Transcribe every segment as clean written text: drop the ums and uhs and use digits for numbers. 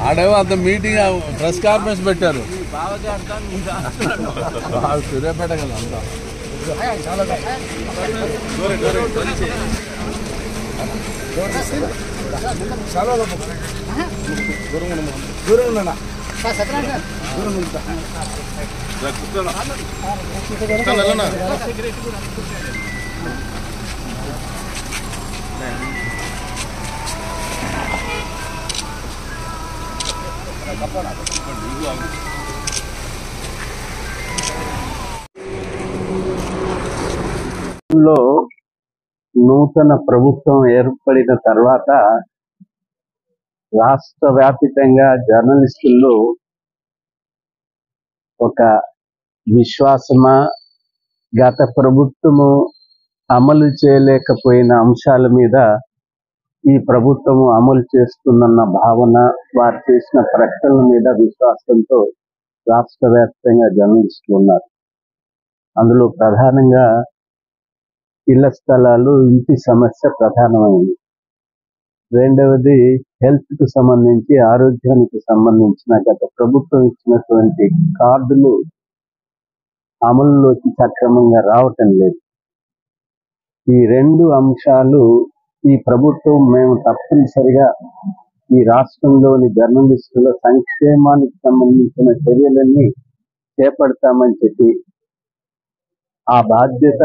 ఆడేమో అంత meeting press conference పెట్టారు సూర్యాపేట కదా అంతా లో నూతన ప్రభుత్వం ఏర్పడిన తర్వాత రాష్ట్ర వ్యాపితంగా జర్నలిస్టుల్లో ఒక విశ్వాసమా, గత ప్రభుత్వము అమలు చేయలేకపోయిన అంశాల మీద ఈ ప్రభుత్వము అమలు చేస్తున్న భావన, వారు చేసిన ప్రకటనల మీద విశ్వాసంతో రాష్ట్ర వ్యాప్తంగా జర్నలిస్టులు ఉన్నారు. అందులో ప్రధానంగా ఇళ్ల స్థలాలు, ఇంటి సమస్య ప్రధానమైంది. రెండవది హెల్త్ కు సంబంధించి, ఆరోగ్యానికి సంబంధించిన గత ప్రభుత్వం ఇచ్చినటువంటి కార్డులు అమలులోకి సక్రమంగా రావటం లేదు. ఈ రెండు అంశాలు ఈ ప్రభుత్వం మేము తప్పనిసరిగా ఈ రాష్ట్రంలోని జర్నలిస్టుల సంక్షేమానికి సంబంధించిన చర్యలన్నీ చేపడతామని చెప్పి ఆ బాధ్యత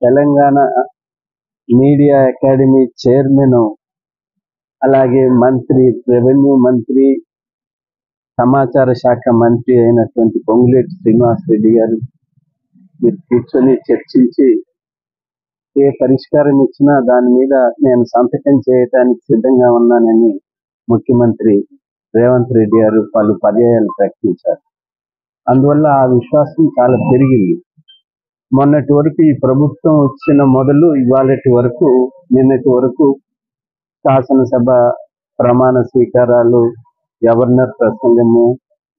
తెలంగాణ మీడియా అకాడమీ చైర్మన్, అలాగే మంత్రి, రెవెన్యూ మంత్రి, సమాచార శాఖ మంత్రి అయినటువంటి పొంగులేటి శ్రీనివాసరెడ్డి గారు మీరు కూర్చొని చర్చించి ఏ పరిష్కారం ఇచ్చినా దాని మీద నేను సంతకం చేయడానికి సిద్ధంగా ఉన్నానని ముఖ్యమంత్రి రేవంత్ రెడ్డి గారు పలు పర్యాయాలు ప్రకటించారు. అందువల్ల ఆ విశ్వాసం చాలా పెరిగింది. మొన్నటి వరకు ఈ ప్రభుత్వం వచ్చిన మొదలు ఇవాళటి వరకు, నిన్నటి వరకు శాసనసభ ప్రమాణ స్వీకారాలు, గవర్నర్ ప్రసంగము,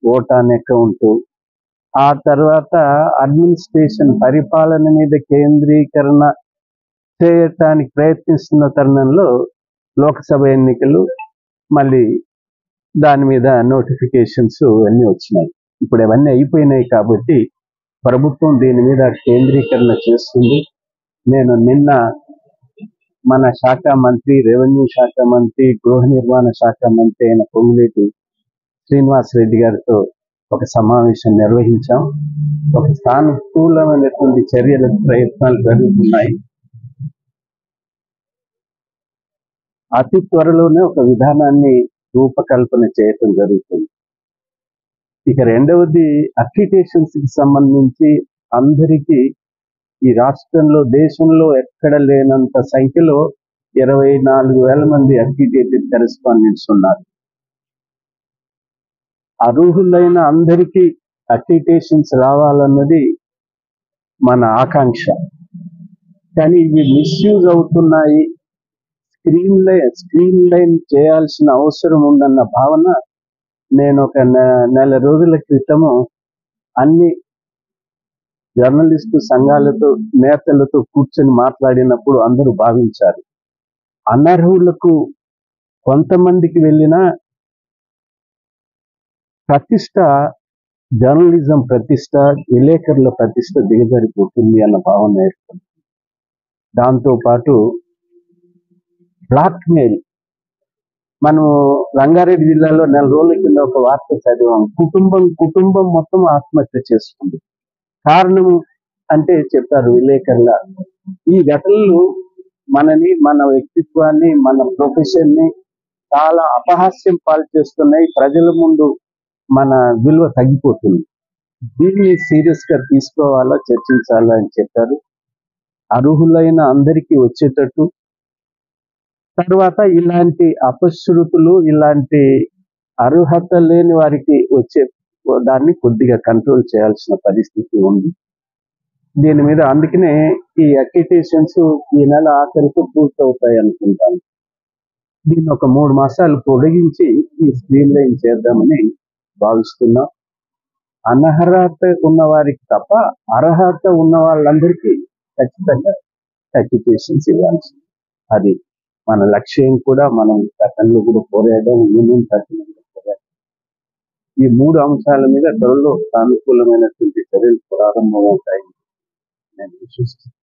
ఓట్ ఆన్ అకౌంట్, ఆ తర్వాత అడ్మినిస్ట్రేషన్ పరిపాలన మీద కేంద్రీకరణ చేయటానికి ప్రయత్నిస్తున్న తరుణంలో లోక్సభ ఎన్నికలు, మళ్ళీ దాని మీద నోటిఫికేషన్స్ అన్నీ వచ్చినాయి. ఇప్పుడు అవన్నీ అయిపోయినాయి కాబట్టి ప్రభుత్వం దీని మీద కేంద్రీకరణ చేస్తుంది. నేను నిన్న మన శాఖ మంత్రి, రెవెన్యూ శాఖ మంత్రి, గృహ నిర్మాణ శాఖ మంత్రి అయిన పొంగులేటి శ్రీనివాసరెడ్డి గారితో ఒక సమావేశం నిర్వహించాం. ఒక సానుకూలమైనటువంటి చర్యల ప్రయత్నాలు జరుగుతున్నాయి. అతి త్వరలోనే ఒక విధానాన్ని రూపకల్పన చేయటం జరుగుతుంది. ఇక రెండవది అక్రిడేషన్స్ కి సంబంధించి అందరికీ ఈ రాష్ట్రంలో, దేశంలో ఎక్కడ లేనంత సంఖ్యలో 24,000 మంది అక్రిడేటెడ్ కరెస్పాండెంట్స్ ఉన్నారు. అర్హులైన అందరికీ అక్రిడేషన్స్ రావాలన్నది మన ఆకాంక్ష. కానీ ఇవి మిస్యూజ్ అవుతున్నాయి, స్క్రీన్ లైన్ చేయాల్సిన అవసరం ఉందన్న భావన నేను ఒక నెల రోజుల క్రితము అన్ని జర్నలిస్టు సంఘాలతో, నేతలతో కూర్చొని మాట్లాడినప్పుడు అందరూ భావించారు. అనర్హులకు కొంతమందికి వెళ్ళిన ప్రతిష్ట, జర్నలిజం ప్రతిష్ట, విలేకరుల ప్రతిష్ట దిగజారిపోతుంది అన్న భావన ఏర్పడింది. దాంతోపాటు బ్లాక్మెయిల్, మనం రంగారెడ్డి జిల్లాలో నెల రోజుల కింద ఒక వార్త చదివాం. కుటుంబం మొత్తం ఆత్మహత్య చేసుకుంది. కారణం అంటే చెప్పారు విలేకరుల ఈ ఘటనలు మనని, మన వ్యక్తిత్వాన్ని, మన ప్రొఫెషన్ ని చాలా అపహాస్యం పాలు చేస్తున్నాయి. ప్రజల ముందు మన విలువ తగ్గిపోతుంది. దీన్ని సీరియస్ గా తీసుకోవాలా, చర్చించాలా అని చెప్పారు. అర్హులైన అందరికీ వచ్చేటట్టు, తర్వాత ఇలాంటి అపశృతులు, ఇలాంటి అర్హత లేని వారికి వచ్చే దాన్ని కొద్దిగా కంట్రోల్ చేయాల్సిన పరిస్థితి ఉంది. దీని మీద అందుకనే ఈ అక్రిడేషన్స్ ఈ నెల ఆఖరికి పూర్తవుతాయి అనుకుంటాను. దీన్ని ఒక 3 మాసాలు పొడిగించి ఈ స్క్రీన్ లైన్ చేద్దామని భావిస్తున్నాం. అనర్హత ఉన్న వారికి తప్ప అర్హత ఉన్న వాళ్ళందరికీ ఖచ్చితంగా అక్రిడేషన్స్ ఇవ్వాల్సింది. అది మన లక్ష్యం కూడా మనం గతంలో కూడా పోరాడడం, యూనియన్ తరఫున కూడా పోరాడడం. ఈ 3 అంశాల మీద త్వరలో సానుకూలమైనటువంటి చర్యలు ప్రారంభమవుతాయి నేను విశ్వసిస్తున్నాను.